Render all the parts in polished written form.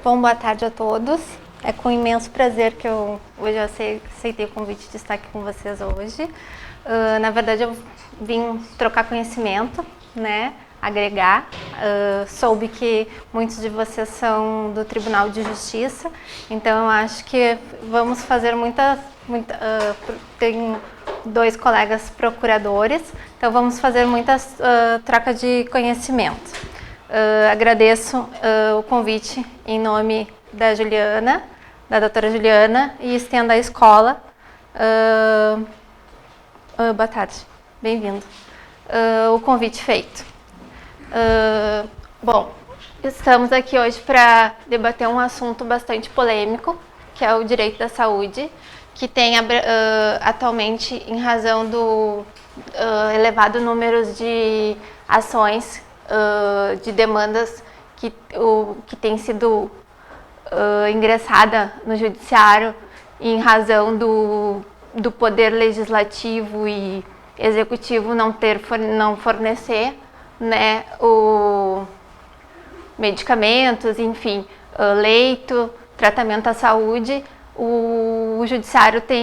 Bom, boa tarde a todos. É com imenso prazer que eu hoje aceitei o convite de estar aqui com vocês hoje. Na verdade, eu vim trocar conhecimento, né? Agregar. Soube que muitos de vocês são do Tribunal de Justiça, então eu acho que vamos fazer tem 2 colegas procuradores, então vamos fazer muitas trocas de conhecimento. Agradeço o convite em nome da Juliana, da doutora Juliana, e estendo à escola. Boa tarde, bem-vindo. O convite feito. Bom, estamos aqui hoje para debater um assunto bastante polêmico, que é o direito da saúde, que tem atualmente, em razão do elevado número de ações, de demandas que tem sido ingressada no judiciário em razão do poder legislativo e executivo não fornecer, né, medicamentos, enfim, leito, tratamento à saúde. O judiciário está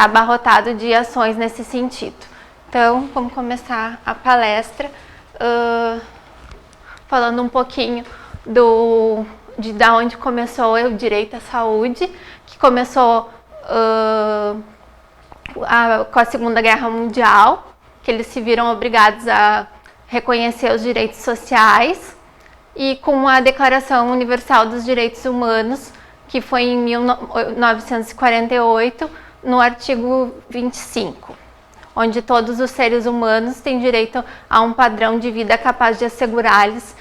abarrotado de ações nesse sentido. Então, vamos começar a palestra falando um pouquinho de onde começou o direito à saúde, que começou com a Segunda Guerra Mundial, que eles se viram obrigados a reconhecer os direitos sociais, e com a Declaração Universal dos Direitos Humanos, que foi em 1948, no artigo 25. Onde todos os seres humanos têm direito a um padrão de vida capaz de assegurar-lhes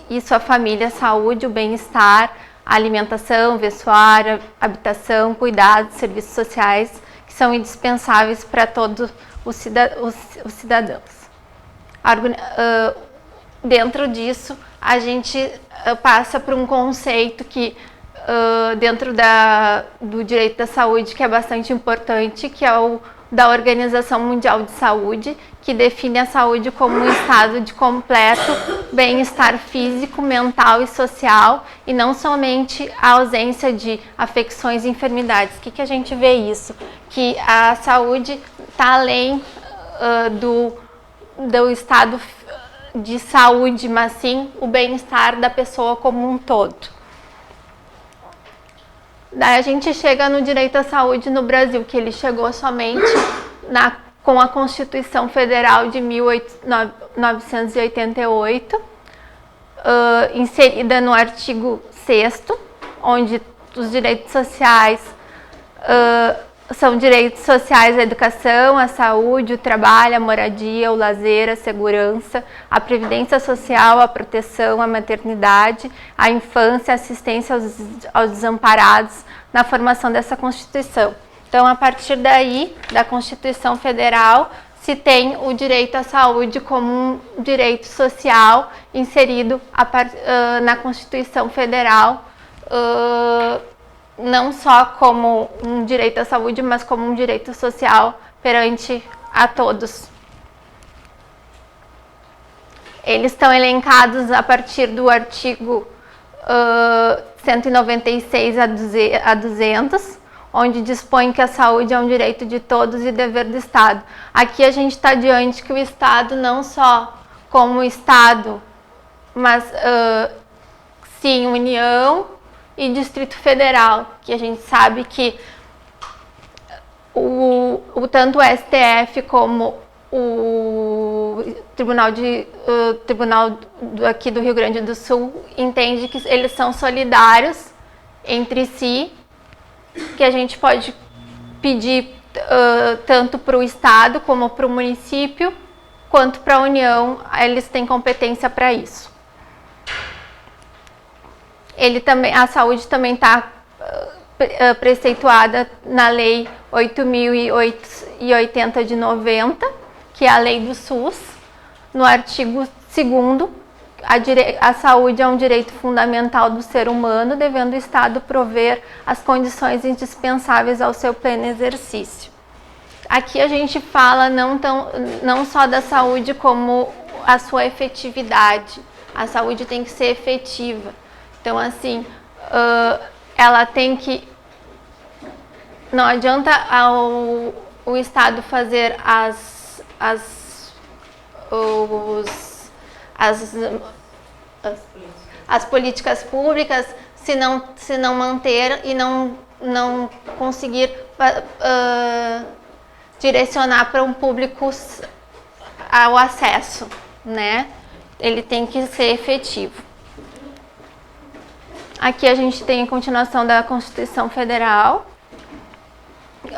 e sua família a saúde, o bem-estar, a alimentação, vestuário, habitação, cuidados, serviços sociais, que são indispensáveis para todos os cidadãos. Dentro disso, a gente passa por um conceito que, dentro do direito da saúde, que é bastante importante, que é o da Organização Mundial de Saúde, que define a saúde como um estado de completo bem-estar físico, mental e social, e não somente a ausência de afecções e enfermidades. O que a gente vê isso? Que a saúde está além do estado de saúde, mas sim o bem-estar da pessoa como um todo. Daí a gente chega no direito à saúde no Brasil, que ele chegou somente com a Constituição Federal de 1988, inserida no artigo 6º, onde os direitos sociais são direitos sociais à educação, à saúde, o trabalho, a moradia, o lazer, a segurança, a previdência social, a proteção, a maternidade, a infância, a assistência aos desamparados, na formação dessa Constituição. Então, a partir daí, da Constituição Federal, se tem o direito à saúde como um direito social inserido na Constituição Federal, não só como um direito à saúde, mas como um direito social perante a todos. Eles estão elencados a partir do artigo 196 a 200, onde dispõe que a saúde é um direito de todos e dever do Estado. Aqui a gente está diante que o Estado, não só como Estado, mas sim União e Distrito Federal, que a gente sabe que tanto o STF como o Tribunal aqui do Rio Grande do Sul entende que eles são solidários entre si, que a gente pode pedir tanto para o Estado como para o município, quanto para a União, eles têm competência para isso. A saúde também está preceituada na Lei 8.080 de 90, que é a Lei do SUS, no artigo 2º, a saúde é um direito fundamental do ser humano, devendo o Estado prover as condições indispensáveis ao seu pleno exercício. Aqui a gente fala não só da saúde como a sua efetividade. A saúde tem que ser efetiva. Então, assim, ela tem que... Não adianta o Estado fazer as políticas públicas se não manter e não conseguir direcionar para um público ao acesso, né? Ele tem que ser efetivo. Aqui a gente tem a continuação da Constituição Federal,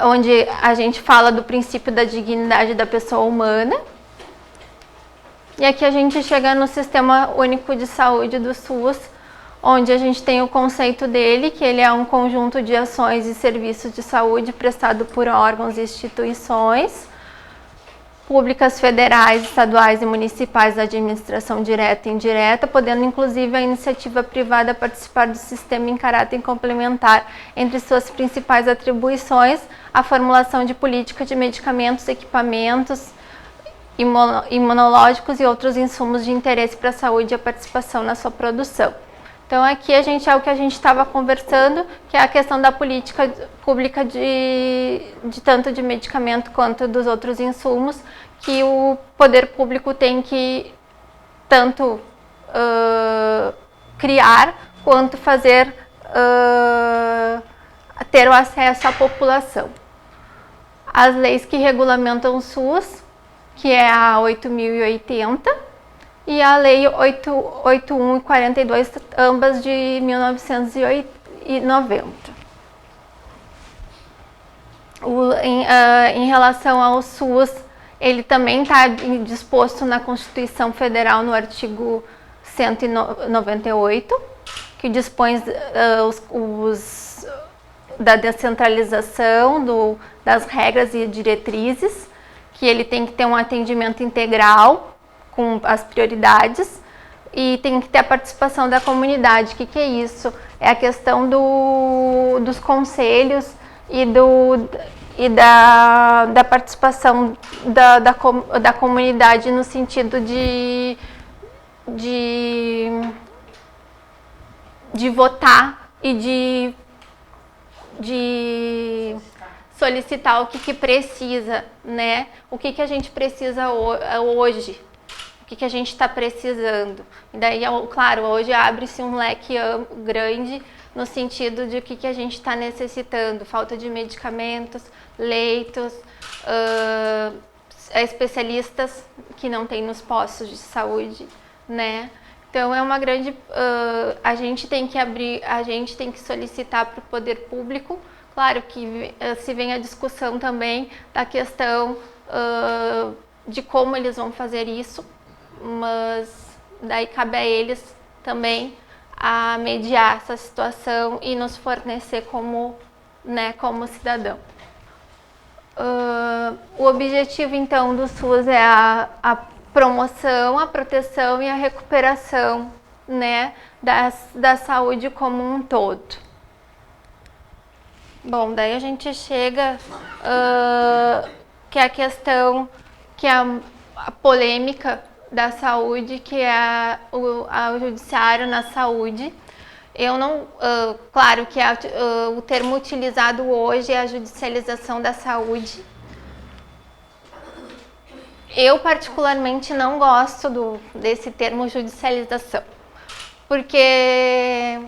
onde a gente fala do princípio da dignidade da pessoa humana. E aqui a gente chega no Sistema Único de Saúde do SUS, onde a gente tem o conceito dele, que ele é um conjunto de ações e serviços de saúde prestado por órgãos e instituições públicas, federais, estaduais e municipais da administração direta e indireta, podendo inclusive a iniciativa privada participar do sistema em caráter complementar. Entre suas principais atribuições, a formulação de política de medicamentos, equipamentos imunológicos e outros insumos de interesse para a saúde e a participação na sua produção. Então aqui é o que a gente estava conversando, que é a questão da política pública de tanto de medicamento quanto dos outros insumos, que o poder público tem que tanto criar quanto fazer ter o acesso à população. As leis que regulamentam o SUS, que é a 8.080, e a Lei 81 e 42, ambas de 1990. Em relação ao SUS, ele também está disposto na Constituição Federal no artigo 198, que dispõe da descentralização, das regras e diretrizes, que ele tem que ter um atendimento integral, com as prioridades, e tem que ter a participação da comunidade. O que é isso? É a questão dos conselhos e da participação da comunidade no sentido de votar e de solicitar o que precisa, né? O que a gente precisa hoje. O que a gente está precisando. E daí, claro, hoje abre-se um leque grande no sentido de o que a gente está necessitando. Falta de medicamentos, leitos, especialistas que não tem nos postos de saúde, né? Então é uma grande... a gente tem que solicitar para o poder público. Claro que se vem a discussão também da questão de como eles vão fazer isso, mas daí cabe a eles também a mediar essa situação e nos fornecer como cidadão. O objetivo, então, do SUS é a promoção, a proteção e a recuperação, né, da saúde como um todo. Bom, daí a gente chega que é a questão, que é a polêmica da saúde, que é o judiciário na saúde. Eu não, claro que o termo utilizado hoje é a judicialização da saúde. Eu particularmente não gosto desse termo judicialização, porque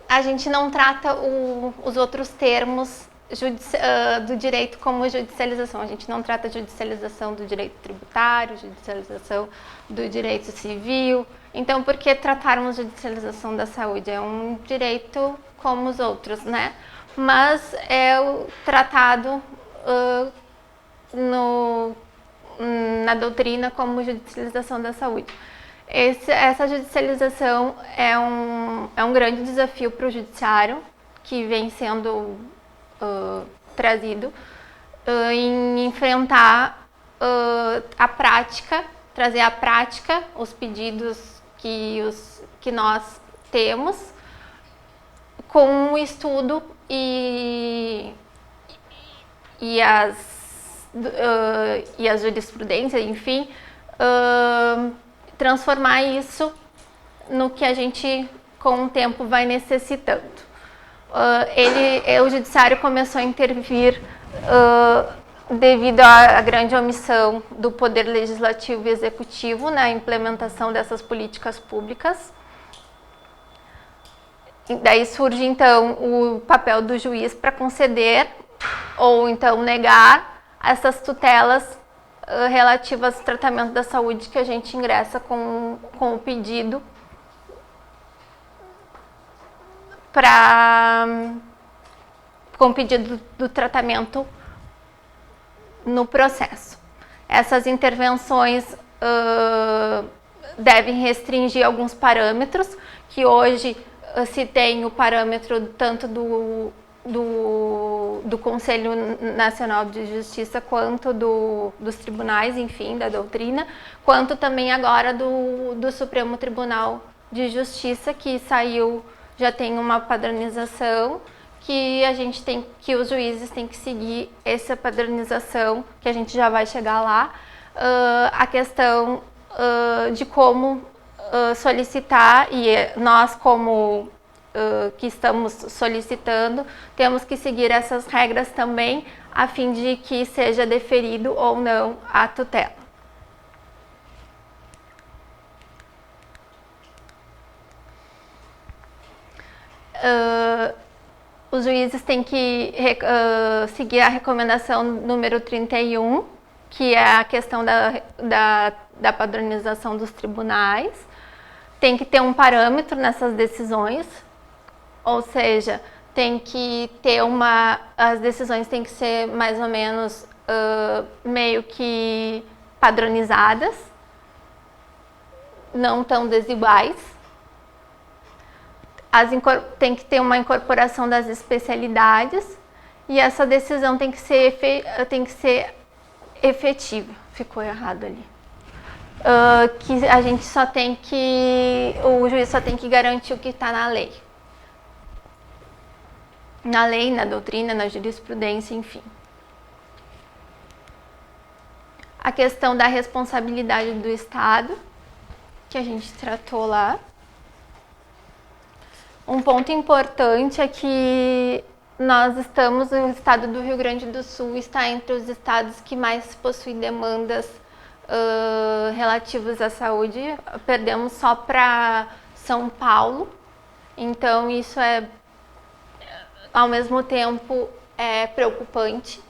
a gente não trata os outros termos do direito como judicialização. A gente não trata a judicialização do direito tributário, judicialização do direito civil. Então, por que tratarmos judicialização da saúde? É um direito como os outros, né? Mas é tratado na doutrina como judicialização da saúde. Essa judicialização é um grande desafio para o judiciário, que vem sendo trazido em enfrentar a prática, trazer à prática os pedidos que nós temos com o estudo e as jurisprudências, enfim, transformar isso no que a gente com o tempo vai necessitando. O judiciário começou a intervir devido à grande omissão do poder legislativo e executivo na implementação dessas políticas públicas. E daí surge então o papel do juiz para conceder ou então negar essas tutelas relativas ao tratamento da saúde que a gente ingressa com o pedido do tratamento no processo. Essas intervenções devem restringir alguns parâmetros, que hoje se tem o parâmetro tanto do Conselho Nacional de Justiça quanto dos tribunais, enfim, da doutrina, quanto também agora do Supremo Tribunal de Justiça, que saiu, já tem uma padronização, que os juízes têm que seguir essa padronização, que a gente já vai chegar lá, a questão de como solicitar, e nós como que estamos solicitando, temos que seguir essas regras também, a fim de que seja deferido ou não a tutela. Os juízes têm que seguir a recomendação número 31, que é a questão da padronização dos tribunais. Tem que ter um parâmetro nessas decisões, ou seja, tem que ter as decisões têm que ser mais ou menos meio que padronizadas, não tão desiguais. Tem que ter uma incorporação das especialidades e essa decisão tem que ser efetiva. Ficou errado ali. Que o juiz só tem que garantir o que está na lei. Na lei, na doutrina, na jurisprudência, enfim. A questão da responsabilidade do Estado, que a gente tratou lá. Um ponto importante é que o estado do Rio Grande do Sul está entre os estados que mais possuem demandas relativas à saúde. Perdemos só para São Paulo, então isso ao mesmo tempo preocupante,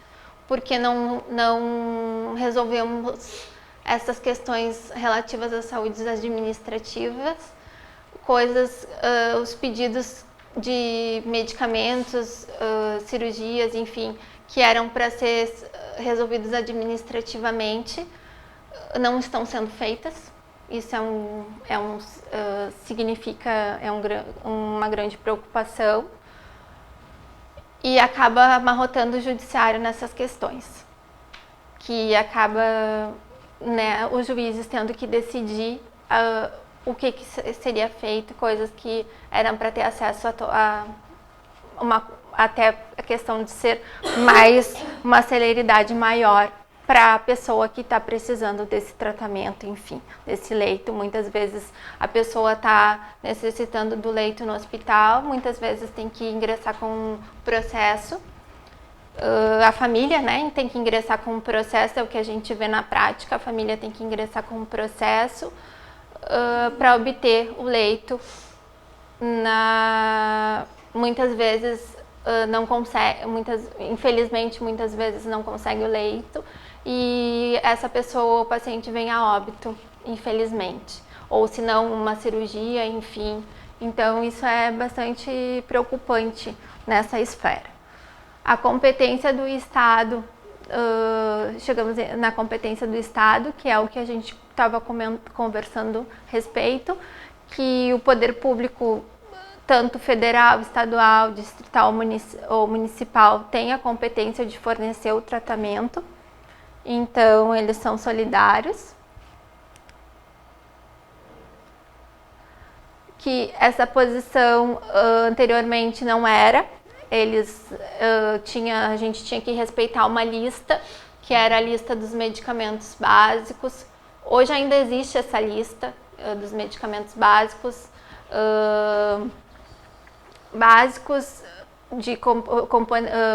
porque não resolvemos essas questões relativas à saúde administrativas, os pedidos de medicamentos, cirurgias, enfim, que eram para ser resolvidos administrativamente, não estão sendo feitas. Isso significa uma grande preocupação e acaba amarrotando o judiciário nessas questões, que acaba, os juízes tendo que decidir o que seria feito, coisas que eram para ter acesso até a questão de ser uma celeridade maior para a pessoa que está precisando desse tratamento, enfim, desse leito. Muitas vezes a pessoa está necessitando do leito no hospital, muitas vezes tem que ingressar com um processo. A família, tem que ingressar com um processo, é o que a gente vê na prática, a família tem que ingressar com um processo para obter o leito. Muitas vezes não consegue, infelizmente muitas vezes não consegue o leito e essa pessoa, o paciente, vem a óbito, infelizmente, ou se não uma cirurgia, enfim. Então isso é bastante preocupante nessa esfera. A competência do Estado, chegamos na competência do Estado, que é o que a gente estava conversando a respeito, que o poder público, tanto federal, estadual, distrital ou municipal, tem a competência de fornecer o tratamento. Então, eles são solidários. Que essa posição anteriormente não era. A gente tinha que respeitar uma lista, que era a lista dos medicamentos básicos. Hoje ainda existe essa lista dos medicamentos básicos. básicos de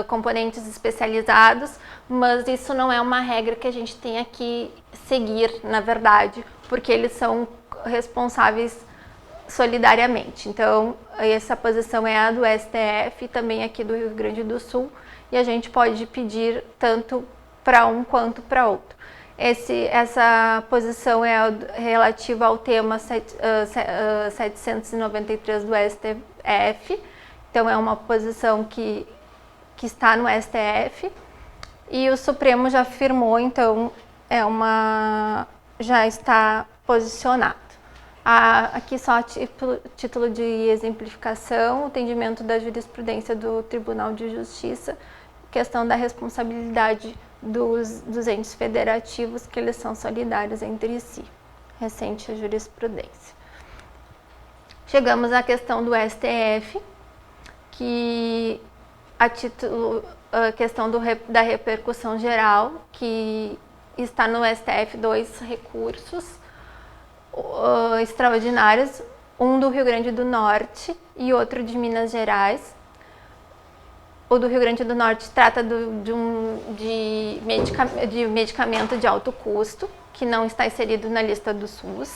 componentes especializados, mas isso não é uma regra que a gente tenha que seguir, na verdade, porque eles são responsáveis solidariamente. Então, essa posição é a do STF, também aqui do Rio Grande do Sul, e a gente pode pedir tanto para um quanto para outro. Essa posição é relativa ao tema 793 do STF, então é uma posição que está no STF, e o Supremo já afirmou, então já está posicionado. Aqui só título de exemplificação, o entendimento da jurisprudência do Tribunal de Justiça, questão da responsabilidade dos entes federativos, que eles são solidários entre si. Recente jurisprudência. Chegamos à questão do STF, que a questão da repercussão geral, que está no STF 2 recursos extraordinários, um do Rio Grande do Norte e outro de Minas Gerais. O do Rio Grande do Norte trata de medicamento de alto custo, que não está inserido na lista do SUS.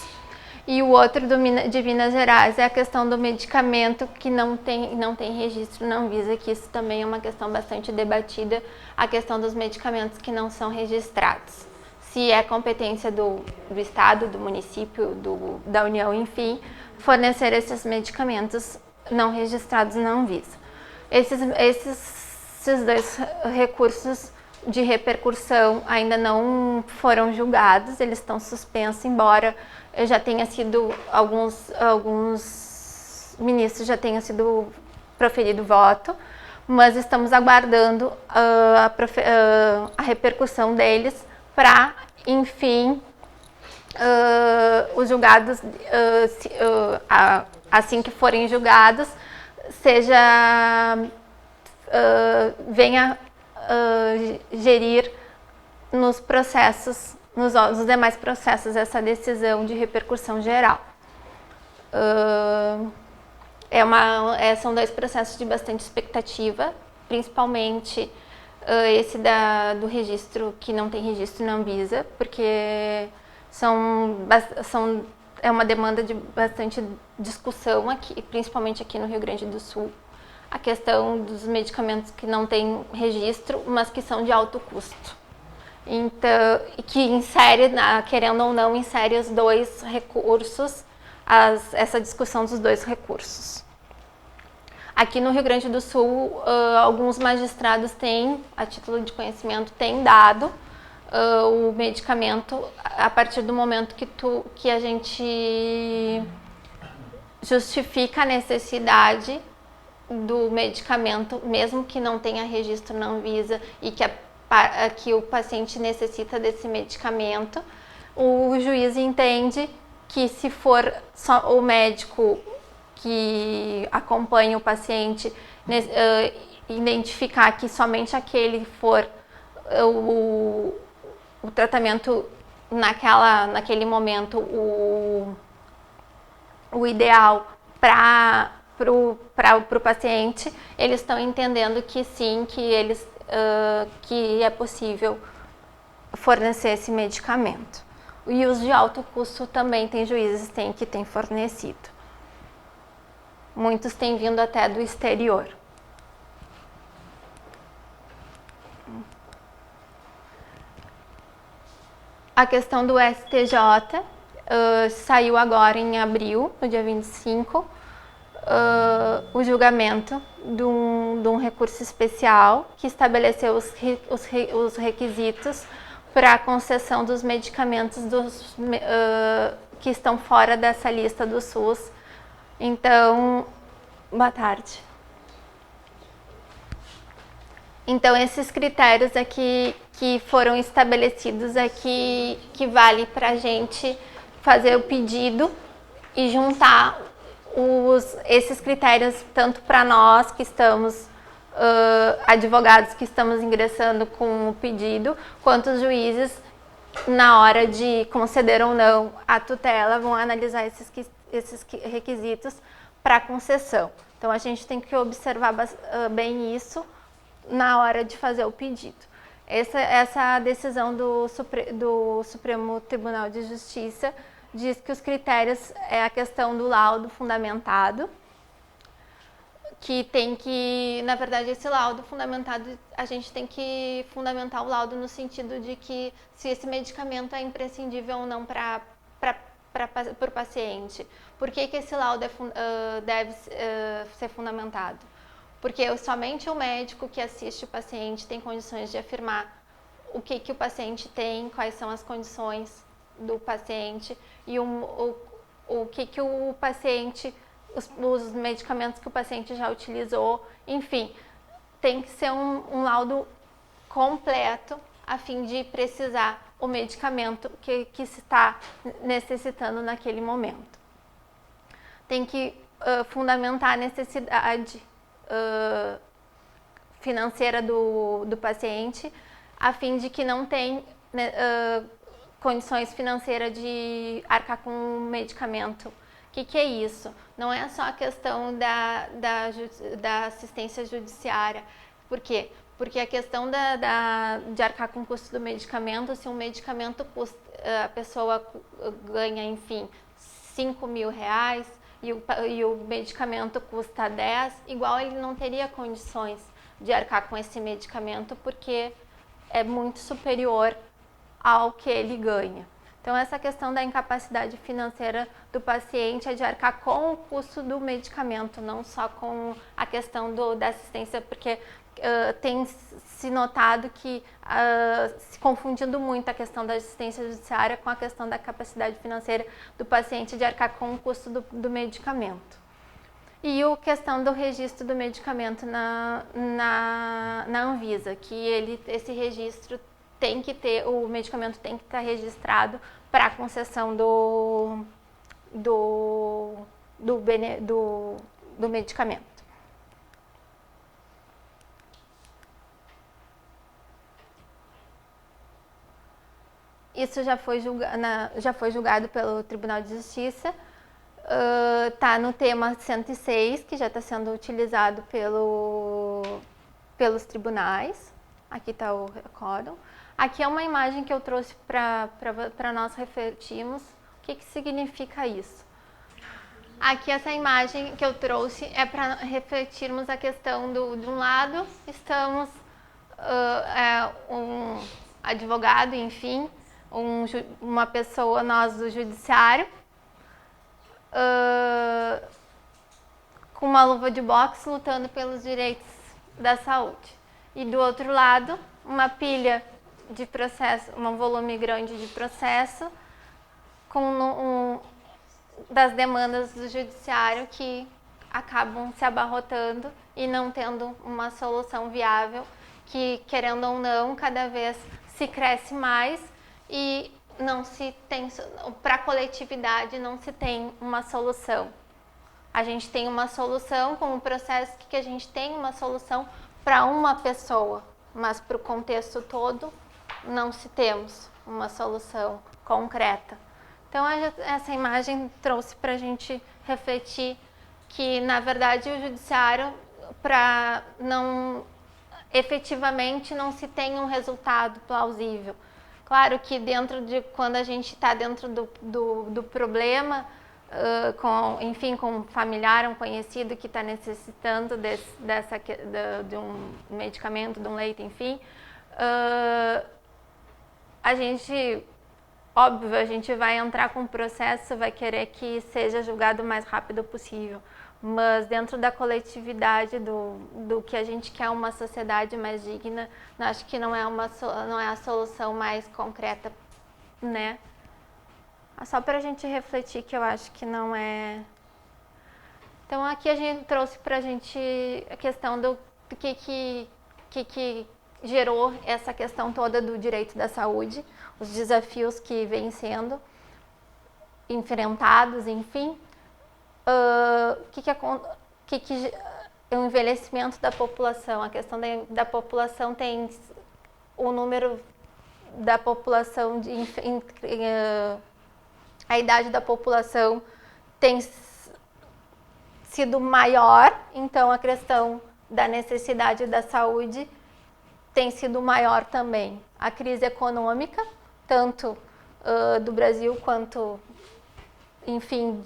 E o outro de Minas Gerais é a questão do medicamento que não tem registro na Anvisa, que isso também é uma questão bastante debatida, a questão dos medicamentos que não são registrados. Se é competência do Estado, do município, da União, enfim, fornecer esses medicamentos não registrados na Anvisa. Esses dois recursos de repercussão ainda não foram julgados, eles estão suspensos, embora já tenha sido, alguns ministros já tenham sido proferido voto, mas estamos aguardando a repercussão deles para, enfim, os julgados, assim que forem julgados, venha gerir nos processos, nos demais processos, essa decisão de repercussão geral. São dois processos de bastante expectativa, principalmente esse do registro, que não tem registro na Anvisa, porque é uma demanda de bastante discussão aqui, principalmente aqui no Rio Grande do Sul, a questão dos medicamentos que não têm registro, mas que são de alto custo. Então, que insere, querendo ou não, insere os dois recursos, essa discussão dos dois recursos. Aqui no Rio Grande do Sul, alguns magistrados têm, a título de conhecimento, têm dado o medicamento a partir do momento que a gente justifica a necessidade do medicamento, mesmo que não tenha registro na Anvisa e que o paciente necessita desse medicamento, o juiz entende que, se for só o médico que acompanha o paciente identificar que somente aquele for o tratamento naquele momento o ideal para o paciente, eles estão entendendo que sim, que é possível fornecer esse medicamento. E os de alto custo também tem juízes que têm fornecido. Muitos têm vindo até do exterior. A questão do STJ saiu agora em abril, no dia 25, o julgamento de um recurso especial que estabeleceu os requisitos para a concessão dos medicamentos que estão fora dessa lista do SUS. Então, boa tarde. Então, esses critérios aqui que foram estabelecidos aqui, que vale para a gente fazer o pedido e juntar esses critérios, tanto para nós que estamos, advogados que estamos ingressando com o pedido, quanto os juízes, na hora de conceder ou não a tutela, vão analisar esses requisitos para concessão. Então, a gente tem que observar bem isso na hora de fazer o pedido. Essa decisão do Supremo Tribunal de Justiça diz que os critérios é a questão do laudo fundamentado, que tem que, na verdade, esse laudo fundamentado, a gente tem que fundamentar o laudo no sentido de que se esse medicamento é imprescindível ou não para o paciente. Por que esse laudo deve ser fundamentado? Porque somente o médico que assiste o paciente tem condições de afirmar o que o paciente tem, quais são as condições do paciente e o que o paciente, os medicamentos que o paciente já utilizou, enfim, tem que ser um laudo completo a fim de precisar o medicamento que se está necessitando naquele momento. Tem que fundamentar a necessidade financeira do paciente, a fim de que não tem condições financeiras de arcar com o medicamento. O que é isso? Não é só a questão da assistência judiciária. Por quê? Porque a questão de arcar com o custo do medicamento, se um medicamento custa, a pessoa ganha, enfim, 5 mil reais e o medicamento custa 10, igual ele não teria condições de arcar com esse medicamento porque é muito superior ao que ele ganha. Então, essa questão da incapacidade financeira do paciente é de arcar com o custo do medicamento, não só com a questão da assistência, porque tem se notado que se confundindo muito a questão da assistência judiciária com a questão da capacidade financeira do paciente de arcar com o custo do medicamento. E a questão do registro do medicamento na Anvisa, que esse registro tem que ter, o medicamento tem que estar registrado para a concessão do medicamento. Isso já foi julgado pelo Tribunal de Justiça, está no tema 106, que já está sendo utilizado pelos tribunais. Aqui está o acórdão. Aqui é uma imagem que eu trouxe para nós refletirmos. O que significa isso? Aqui essa imagem que eu trouxe é para refletirmos a questão de um lado, estamos um advogado, enfim, uma pessoa, nós do judiciário, com uma luva de boxe lutando pelos direitos da saúde. E do outro lado, uma pilha de processo, um volume grande de processo das demandas do judiciário que acabam se abarrotando e não tendo uma solução viável, que, querendo ou não, cada vez se cresce mais e não se tem, para a coletividade não se tem uma solução. A gente tem uma solução com o processo que a gente tem uma solução para uma pessoa, mas para o contexto todo não se temos uma solução concreta. Então, essa imagem trouxe para a gente refletir que, na verdade, o judiciário, para efetivamente não se tem um resultado plausível. Claro que quando a gente está dentro do problema, com um familiar, um conhecido que está necessitando de um medicamento, de um leite, enfim, a gente vai entrar com o processo, vai querer que seja julgado o mais rápido possível, mas dentro da coletividade do que a gente quer, uma sociedade mais digna, acho que não é a solução mais concreta, né? Só para a gente refletir, que eu acho que não é. Então, aqui a gente trouxe para a gente a questão do que gerou essa questão toda do direito da saúde, os desafios que vêm sendo enfrentados, enfim. O envelhecimento da população, a questão da população tem o número da população, a idade da população tem sido maior, então a questão da necessidade da saúde tem sido maior também. A crise econômica, tanto do Brasil quanto, enfim,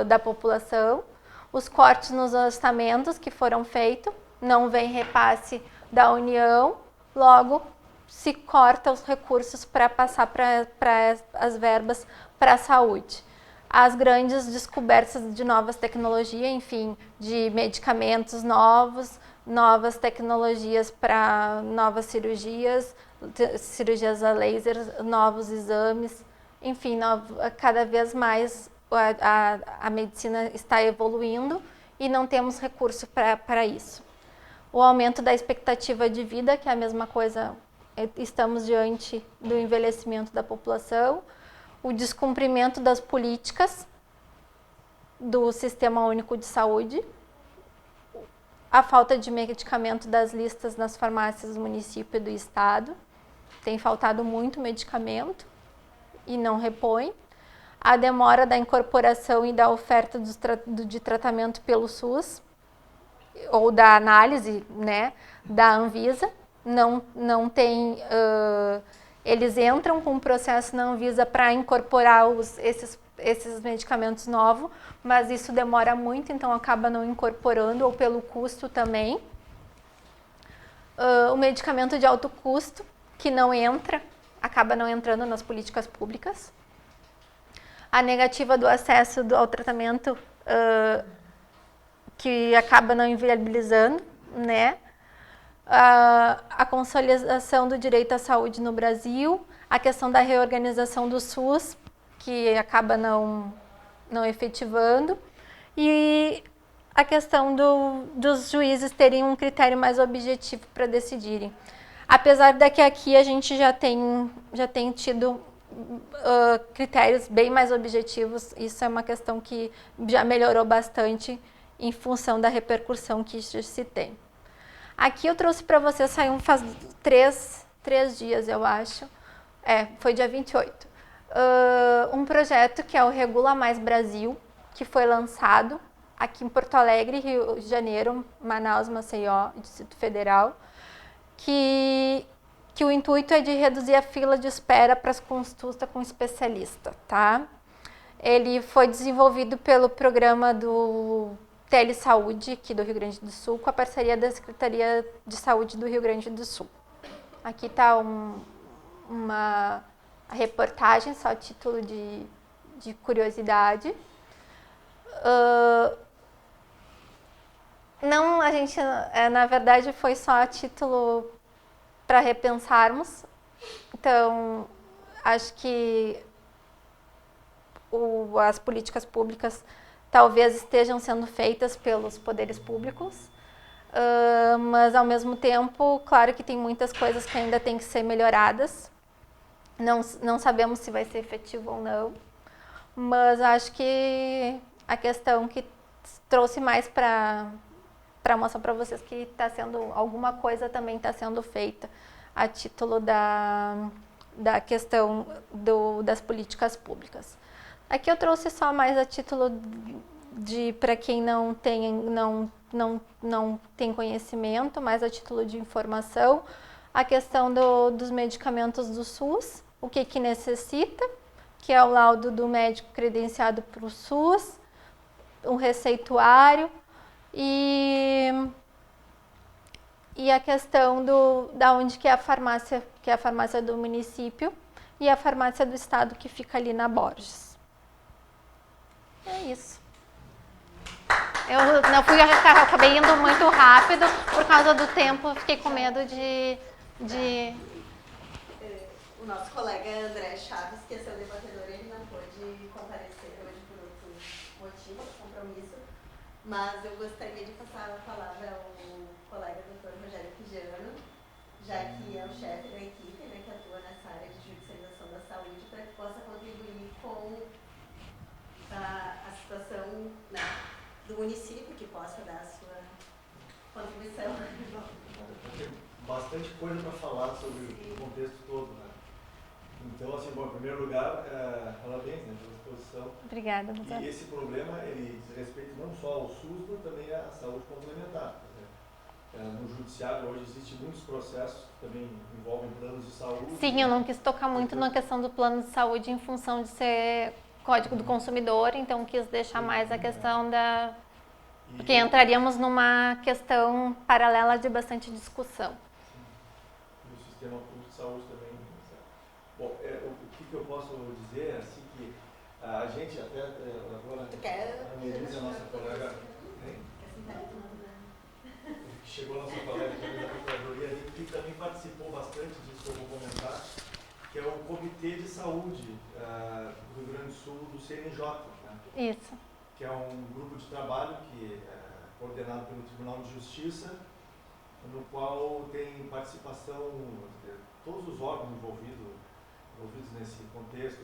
da população, os cortes nos orçamentos que foram feitos, não vem repasse da União, logo se corta os recursos para passar para as verbas para a saúde. As grandes descobertas de novas tecnologias, enfim, de medicamentos novos, novas tecnologias para novas cirurgias, cirurgias a laser, novos exames, enfim, cada vez mais a medicina está evoluindo e não temos recurso para isso. O aumento da expectativa de vida, que é a mesma coisa, estamos diante do envelhecimento da população, o descumprimento das políticas do Sistema Único de Saúde, a falta de medicamento das listas nas farmácias do município e do estado, tem faltado muito medicamento e não repõe, a demora da incorporação e da oferta de tratamento pelo SUS, ou da análise, né, da Anvisa, não tem... eles entram com um processo na Anvisa para incorporar esses medicamentos novos, mas isso demora muito, então acaba não incorporando, ou pelo custo também. O medicamento de alto custo, que não entra, acaba não entrando nas políticas públicas. A negativa do acesso ao tratamento, que acaba não inviabilizando, né? A consolidação do direito à saúde no Brasil, a questão da reorganização do SUS, que acaba não efetivando, e a questão dos juízes terem um critério mais objetivo para decidirem. Apesar de que aqui a gente já tem tido critérios bem mais objetivos, isso é uma questão que já melhorou bastante em função da repercussão que se tem. Aqui eu trouxe para vocês, saiu faz 3 dias, eu acho. Foi dia 28. Um projeto que é o Regula Mais Brasil, que foi lançado aqui em Porto Alegre, Rio de Janeiro, Manaus, Maceió, Distrito Federal, que o intuito é de reduzir a fila de espera para as consultas com especialista, tá? Ele foi desenvolvido pelo programa do Telesaúde, aqui do Rio Grande do Sul, com a parceria da Secretaria de Saúde do Rio Grande do Sul. Aqui está uma reportagem, só a título de curiosidade. Não, a gente, na verdade, foi só a título para repensarmos. Então, acho que as políticas públicas talvez estejam sendo feitas pelos poderes públicos, mas ao mesmo tempo, claro que tem muitas coisas que ainda têm que ser melhoradas. Não sabemos se vai ser efetivo ou não, mas acho que a questão que trouxe mais para mostrar para vocês que está sendo, alguma coisa também está sendo feita a título da questão das políticas públicas. Aqui eu trouxe só mais a título para quem não tem conhecimento, mais a título de informação, a questão dos medicamentos do SUS, o que necessita, que é o laudo do médico credenciado para o SUS, um receituário e a questão da onde que é a farmácia do município e a farmácia do estado que fica ali na Borges. É isso. Eu acabei indo muito rápido por causa do tempo, fiquei com medo de... O nosso colega André Chaves, que é seu debatedor, ele não pôde comparecer hoje por outros motivos, compromisso, mas eu gostaria de passar a palavra ao colega Dr. Rogério Pijano, já que é o chefe da equipe, né, que atua nessa área de judicialização da saúde, para que possa contribuir com a situação, né, do município, que possa dar a sua contribuição. Bastante coisa para falar sobre o contexto todo, né? Então, assim, bom, em primeiro lugar, parabéns, né, pela exposição. Obrigada, doutor. E esse problema, ele diz respeito não só ao SUS, mas também à saúde complementar. No judiciário hoje existem muitos processos que também envolvem planos de saúde. Sim, eu não quis tocar muito na questão do plano de saúde em função de ser Código do Consumidor, então quis deixar mais a questão da... Porque entraríamos numa questão paralela de bastante discussão. E o sistema público de saúde também. Bom, o que eu posso dizer é assim que a gente até agora, a Melissa, a nossa colega, que chegou a nossa colega também da Procuradoria ali, que também participou bastante disso que eu vou comentar, que é o Comitê de Saúde do Rio Grande do Sul, do CNJ, né? Isso. Que é um grupo de trabalho que é coordenado pelo Tribunal de Justiça, no qual tem participação todos os órgãos envolvidos nesse contexto,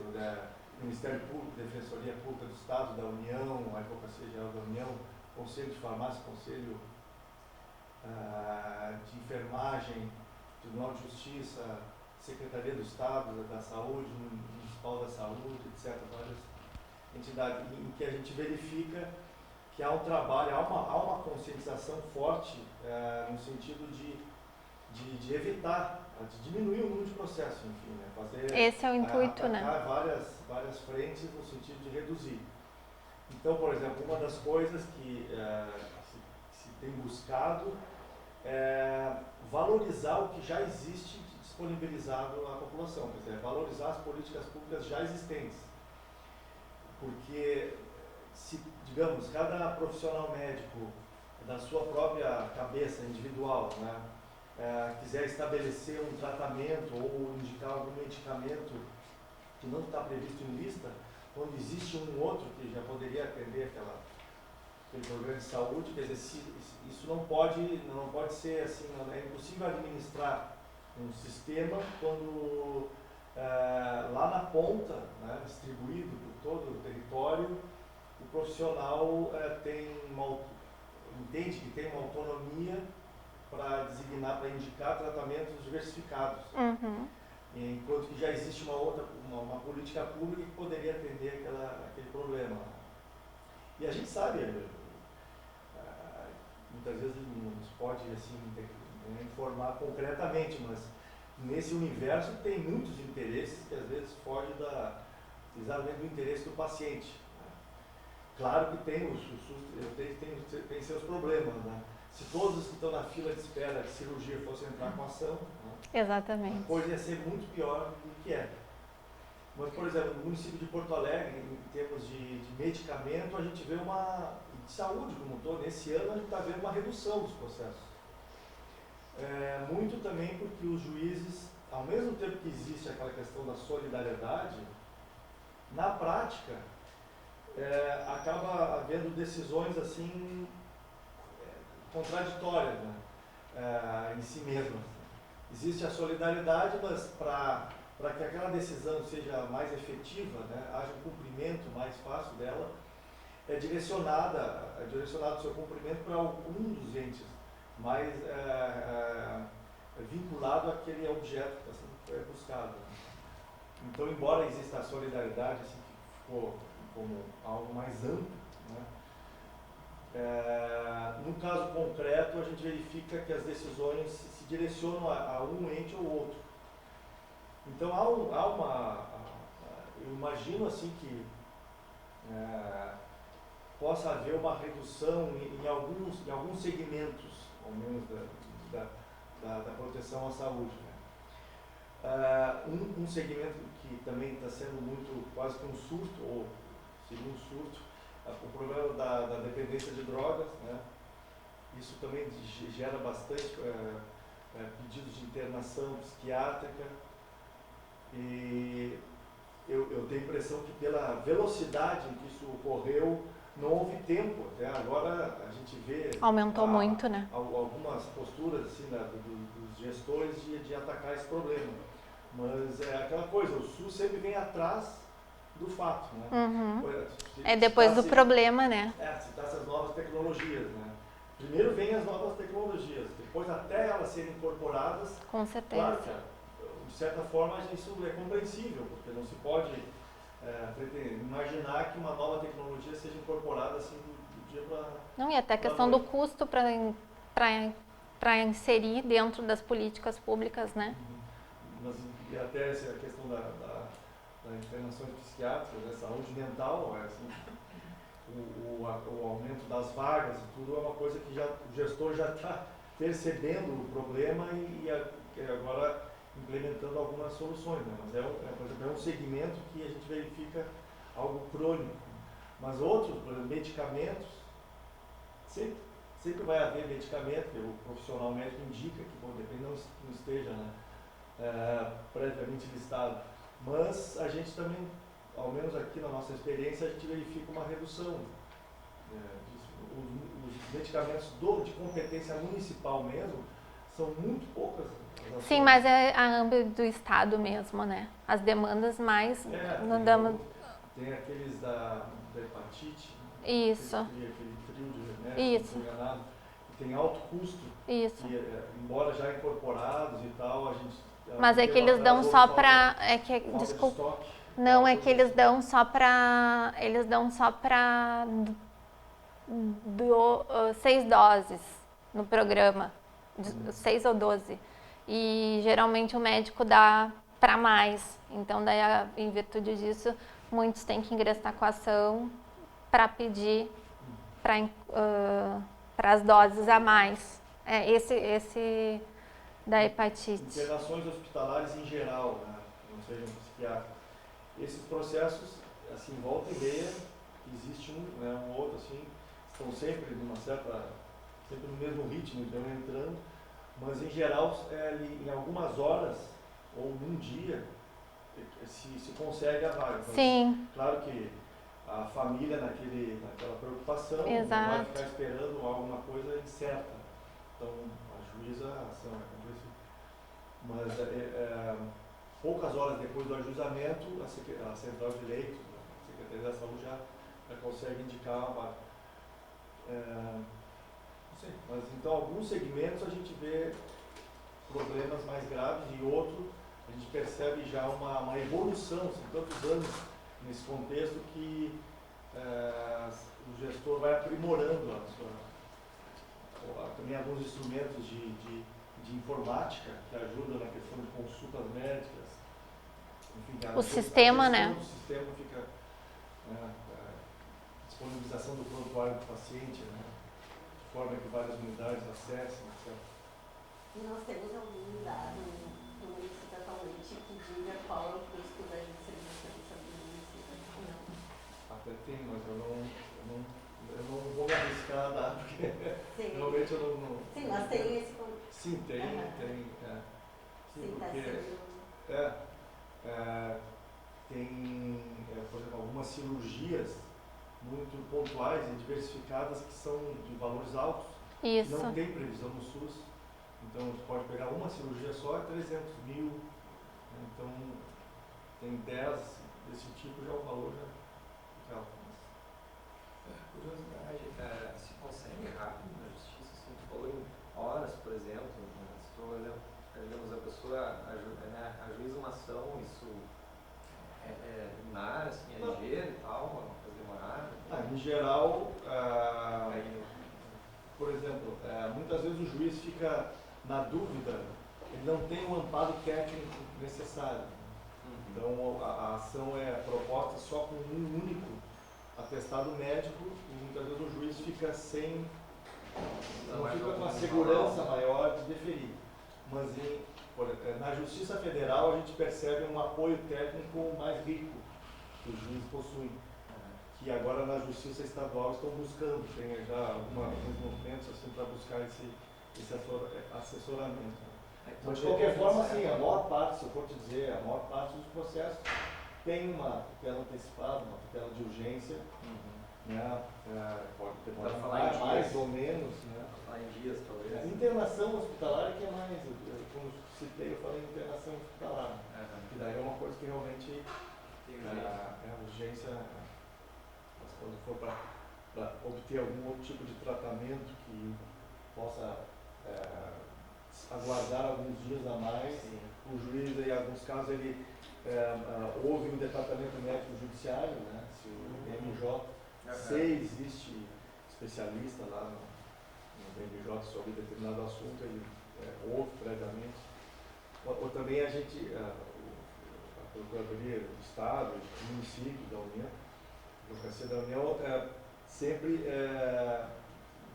Ministério Público, Defensoria Pública do Estado, da União, a Advocacia Geral da União, Conselho de Farmácia, Conselho de Enfermagem, Tribunal de Justiça, Secretaria do Estado, da Saúde, Municipal da Saúde, etc. Várias entidades em que a gente verifica que há um trabalho, há uma conscientização forte no sentido de evitar, de diminuir o número de processos, enfim, né? Fazer, esse é o intuito, né? várias frentes no sentido de reduzir. Então, por exemplo, uma das coisas que se tem buscado é valorizar o que já existe disponibilizado à população, quer dizer, valorizar as políticas públicas já existentes. Porque, se, digamos, cada profissional médico, da sua própria cabeça individual, né, quiser estabelecer um tratamento ou indicar algum medicamento que não está previsto em lista, quando existe um outro que já poderia atender aquele programa de saúde, quer dizer, isso não pode ser assim, é impossível administrar um sistema quando lá na ponta, né, distribuído por todo o território, o profissional entende que tem uma autonomia para designar, para indicar tratamentos diversificados. Uhum. Enquanto que já existe uma política pública que poderia atender aquele problema. E a gente sabe, muitas vezes não se pode assim, informar concretamente, mas nesse universo tem muitos interesses que às vezes fogem exatamente do interesse do paciente. Claro que tem tem seus problemas, né? Se todos os que estão na fila de espera de cirurgia fossem entrar com ação, né, exatamente, a coisa ia ser muito pior do que é. Mas, por exemplo, no município de Porto Alegre, em termos de medicamento, a gente vê de saúde como um todo, nesse ano a gente está vendo uma redução dos processos. Muito também porque os juízes, ao mesmo tempo que existe aquela questão da solidariedade, na prática, acaba havendo decisões assim contraditórias, né, em si mesmas. Existe a solidariedade, mas para que aquela decisão seja mais efetiva, né, haja um cumprimento mais fácil dela, é direcionado o seu cumprimento para algum dos entes, mais vinculado àquele objeto que está sendo buscado. Então, embora exista a solidariedade, assim, que ficou como algo mais amplo, né, no caso concreto, a gente verifica que as decisões se direcionam a um ente ou outro. Então, eu imagino assim que possa haver uma redução em alguns segmentos, ao menos da proteção à saúde, né? Um segmento que também está sendo quase que um surto, ou segundo surto, o problema da dependência de drogas, né? Isso também gera bastante pedidos de internação psiquiátrica, e eu tenho a impressão que pela velocidade em que isso ocorreu, não houve tempo. Até agora a gente vê... Aumentou muito, né? Algumas posturas assim, dos gestores de atacar esse problema. Mas é aquela coisa, o SUS sempre vem atrás do fato, né? Uhum. Depois do problema, né? Citar essas novas tecnologias, né? Primeiro vem as novas tecnologias, depois até elas serem incorporadas. Com certeza. Claro que o de certa forma, isso é compreensível, porque não se pode imaginar que uma nova tecnologia seja incorporada assim do dia para... Não, e até a questão do custo para inserir dentro das políticas públicas, né? Mas, e até essa questão da internações psiquiátricas, da saúde mental, assim, o aumento das vagas e tudo é uma coisa que o gestor já está percebendo o problema e agora implementando algumas soluções, né? Mas por exemplo, é um segmento que a gente verifica algo crônico. Mas outros, por exemplo, medicamentos, sempre vai haver medicamento que o profissional médico indica que, bom, depende não esteja, né, previamente listado. Mas a gente também, ao menos aqui na nossa experiência, a gente verifica uma redução. Os medicamentos de competência municipal mesmo são muito poucas. Sim, mas é a âmbito do Estado mesmo, né? As demandas mais... Tem aqueles da hepatite. Isso. Aquele trio de remédios, Isso. não estou enganado, que tem alto custo. Isso. E, embora já incorporados e tal, a gente... Mas é que eles dão só para... Desculpa. Não, é que eles dão só para... Eles dão só para 6 doses no programa. 6 ou 12. E geralmente o médico dá para mais. Então, daí, em virtude disso, muitos têm que ingressar com a ação para pedir para as doses a mais. Esse da hepatite. Internações hospitalares em geral, né? Não sejam psiquiátricos. Esses processos, assim, volta e meia, existe um outro, assim, estão sempre sempre no mesmo ritmo, então entrando, mas em geral, em algumas horas ou num dia, se consegue a vaga. Então, sim. Claro que a família naquela preocupação, exato, não vai ficar esperando alguma coisa incerta. Então, ajuiza a ação, Mas poucas horas depois do ajuizamento, a Central de Leitos, a Secretaria da Saúde já consegue indicar uma vaga. Não sei, mas então alguns segmentos a gente vê problemas mais graves e outros a gente percebe já uma evolução, são tantos anos nesse contexto que o gestor vai aprimorando também alguns instrumentos de informática que ajudam na questão de consultas médicas. Enfim, o sistema, né? O sistema fica disponibilização do prontuário do paciente, né? De forma que várias unidades acessem, etc. E nós temos algum dado no município atualmente que diga qual é o custo da judicialização do município? Não. Até tem, mas eu não vou me arriscar a dar, porque realmente eu não... Sim, mas tem esse... Sim, tem. Sim, porque tem, por exemplo, algumas cirurgias muito pontuais e diversificadas que são de valores altos. Isso. Não tem previsão no SUS. Então, você pode pegar uma cirurgia só, é 300 mil. Então, tem 10 desse tipo, já o valor já alto. Curiosidade, se consegue rápido na justiça, se tu falou em horas, por exemplo, se tu, digamos, a pessoa ajuiza uma ação, isso é linear, assim, é ligeiro e tal, uma coisa demorada? Em geral, por exemplo, muitas vezes o juiz fica na dúvida, ele não tem o amparo técnico necessário. Então a ação é proposta só com um único atestado médico e muitas vezes o juiz fica não fica com a segurança maior de deferir. Mas na Justiça Federal a gente percebe um apoio técnico mais rico que os juízes possuem. Que agora na Justiça Estadual estão buscando, tem já alguns movimentos assim, para buscar esse assessoramento. Mas de qualquer forma, assim, a maior parte, se eu for te dizer, a maior parte dos processos tem uma tutela antecipada, uma tutela de urgência, né? Pode falar mais ou menos, né? Falar em dias, talvez. A internação hospitalar é que é mais, como citei, eu falei internação hospitalar, que daí é uma coisa que realmente a urgência, mas quando for para obter algum outro tipo de tratamento que possa aguardar alguns dias a mais. Sim. O juiz, em alguns casos, ele houve um departamento médico judiciário, né? Se o MJ, se existe especialista lá no MJ sobre determinado assunto, ele ouve previamente. Ou também a gente, a Procuradoria do Estado, o município da União, a Advocacia da União, sempre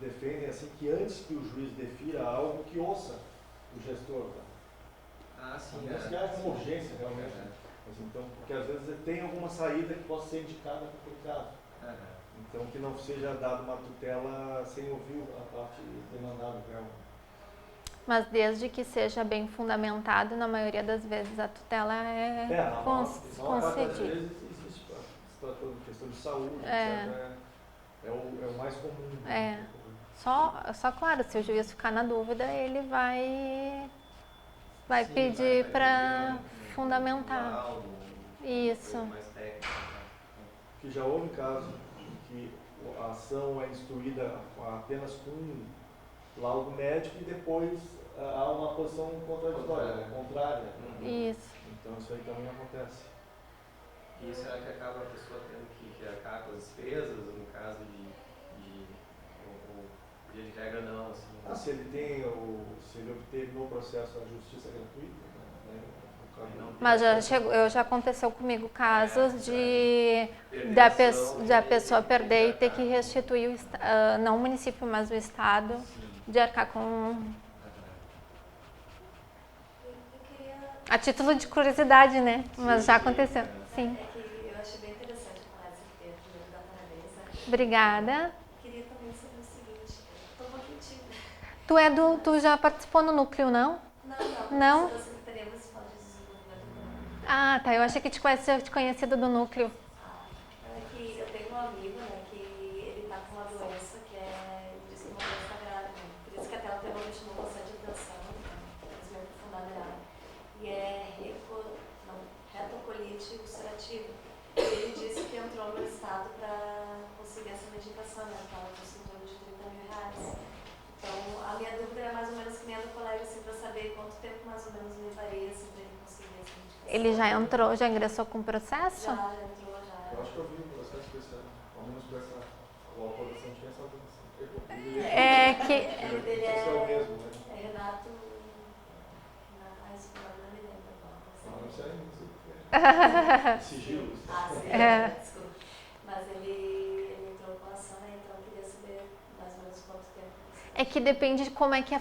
defendem assim, que antes que o juiz defira algo, que ouça o gestor. Tá? Sim. Mas que é uma urgência realmente. Mas, então, porque às vezes tem alguma saída que possa ser indicada para aquele caso. Então que não seja dada uma tutela sem ouvir a parte demandada realmente. Mas desde que seja bem fundamentado, na maioria das vezes a tutela é concedida. Às vezes existe, se tratando de questão de saúde, etc. É o mais comum. Só claro, se o juiz ficar na dúvida, ele vai pedir para fundamentar. Isso. Mais técnico, Que já houve casos em que a ação é instruída apenas com um laudo médico e depois há uma posição contraditória, contrária. Isso. Então isso aí também acontece. E será que acaba a pessoa tendo que arcar com as despesas, no caso de via de regra não, assim? Se ele obteve no processo a justiça gratuita, né? Mas já aconteceu comigo casos da pessoa perder e ter que restituir, não o município, mas o Estado, de arcar com... A título de curiosidade, né? Mas já aconteceu, sim. É que eu achei bem interessante falar desse tema, primeiro dar parabéns. Obrigada. Queria também saber o seguinte, estou um pouquinho tímida. Tu já participou no núcleo, não? Não? Sou da Secretaria Municipal de Desenvolvimento Econômico. Ah, tá. Eu achei que te conhecido do núcleo. É que eu tenho um amigo, né, que ele está com uma doença que ele diz que é uma doença grave, né? Por isso que até o tema me chamou bastante atenção, quis me aprofundar nela. E é retocolite ulcerativa. Ele disse que entrou no estado para conseguir essa medicação, né? Estava com em torno de R$30.000. Então, a minha dúvida é mais ou menos que nem a do colega, assim, para saber quanto tempo mais ou menos levaria assim, para ele conseguir essa medicação. Ele já entrou, já ingressou com o processo? Já entrou, já. Eu acho que eu vi o processo especial, ao menos com essa, a aprovação tinha essa doença. É que... Ele é o mesmo, né? É Renato... Esse nome não me lembro agora. Não sei, não sei. Sigilo. Sim, desculpa. Mas ele entrou com a ação, né? Então eu queria saber mais ou menos quanto tempo. É que depende de como é que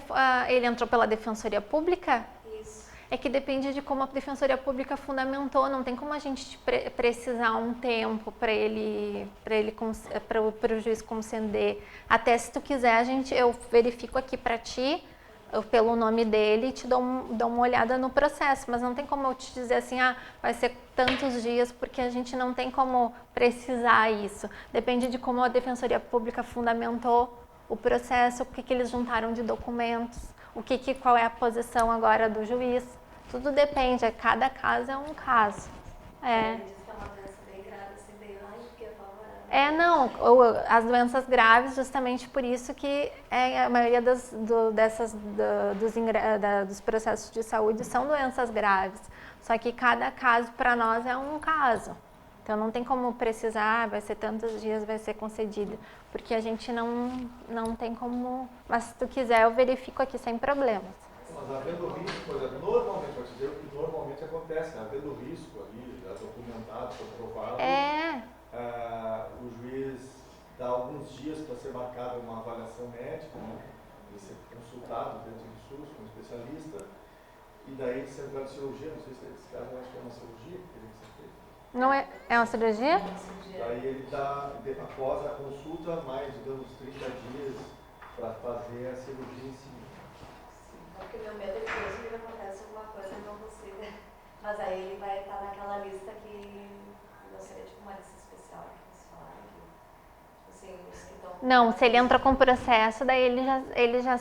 ele entrou pela Defensoria Pública? Isso. É que depende de como a Defensoria Pública fundamentou. Não tem como a gente precisar um tempo para o juiz conceder. Até se tu quiser, eu verifico aqui para ti, pelo nome dele, e te dou uma olhada no processo. Mas não tem como eu te dizer assim, vai ser tantos dias, porque a gente não tem como precisar isso. Depende de como a Defensoria Pública fundamentou o processo, o que eles juntaram de documentos, qual é a posição agora do juiz. Tudo depende, cada caso é um caso. Ele disse que é uma doença bem grave, assim, bem... Ai, eu fiquei apavorada. As doenças graves, justamente por isso que a maioria dos processos de saúde são doenças graves. Só que cada caso para nós é um caso. Então não tem como precisar, vai ser tantos dias, vai ser concedido. Porque a gente não tem como... Mas se tu quiser, eu verifico aqui sem problemas. Mas havendo risco, por exemplo, normalmente acontece, né? Havendo risco ali, já documentado, comprovado, o juiz dá alguns dias para ser marcada uma avaliação médica, né? Ele ser consultado dentro do SUS com um especialista, e daí ele ser entrado em cirurgia, não sei se esse caso eu acho que é uma cirurgia que teria que ser feita. Não é uma cirurgia? Daí ele dá, após a consulta, mais, digamos, 30 dias para fazer a cirurgia em si. Porque o meu medo é que hoje acontece alguma coisa e não consiga. Mas aí ele vai estar naquela lista que não seria tipo uma lista especial que eles falaram. Tipo assim, os que estão... Não, se ele entra com processo, daí ele já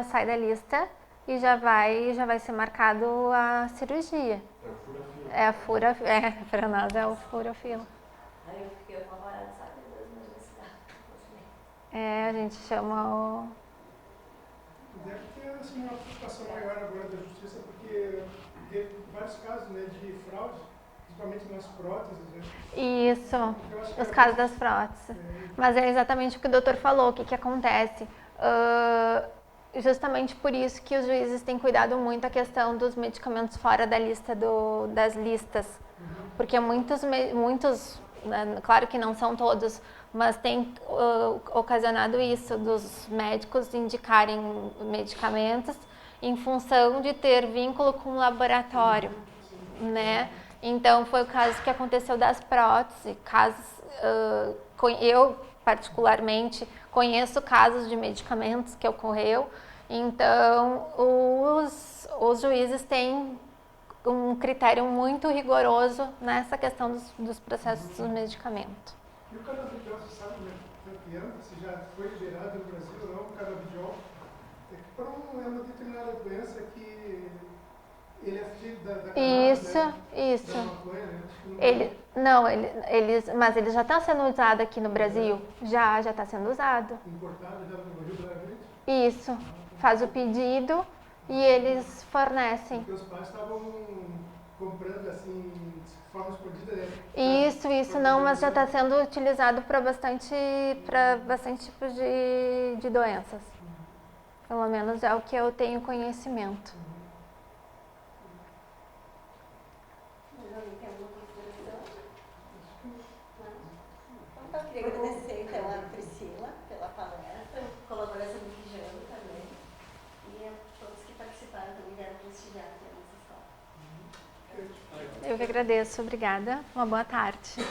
sai da lista e já vai ser marcado a cirurgia. É o fura-fila. Para nós é o fura-fila. Aí eu fiquei apavorada, sabe? Deus me livre. A gente chama o... Deve ter assim, uma preocupação maior Justiça, porque teve vários casos, né, de fraude, principalmente nas próteses, né? Isso, Eu acho que os era casos das próteses. Mas é exatamente o que o doutor falou, o que acontece. Justamente por isso que os juízes têm cuidado muito a questão dos medicamentos fora da lista das listas. Porque muitos, claro que não são todos, mas tem ocasionado isso, dos médicos indicarem medicamentos em função de ter vínculo com o laboratório, né? Então, foi o caso que aconteceu das próteses, eu, particularmente, conheço casos de medicamentos que ocorreu, então, os juízes têm um critério muito rigoroso nessa questão dos processos do medicamento. E o canabidiol, você sabe como é que anda? Se já foi liberado no Brasil ou não, o canabidiol? É que para uma determinada doença que ele é filho da cannabis, né? Isso. Da maconha, né? Mas ele já está sendo usado aqui no Brasil. Já está sendo usado. Importado já no Rio Grande? Isso. Faz o pedido e eles fornecem. Porque os pais estavam comprando assim, de forma escondida, né? Isso, não, mas já está sendo utilizado para bastante tipos de doenças. Pelo menos é o que eu tenho conhecimento. Mas alguém tem alguma consideração? Não? Então, eu queria agradecer então a Priscila pela palestra, colaboração do Quijano também, e a todos que participaram também vieram prestigiar aqui a nossa escola. Eu que agradeço, obrigada. Uma boa tarde.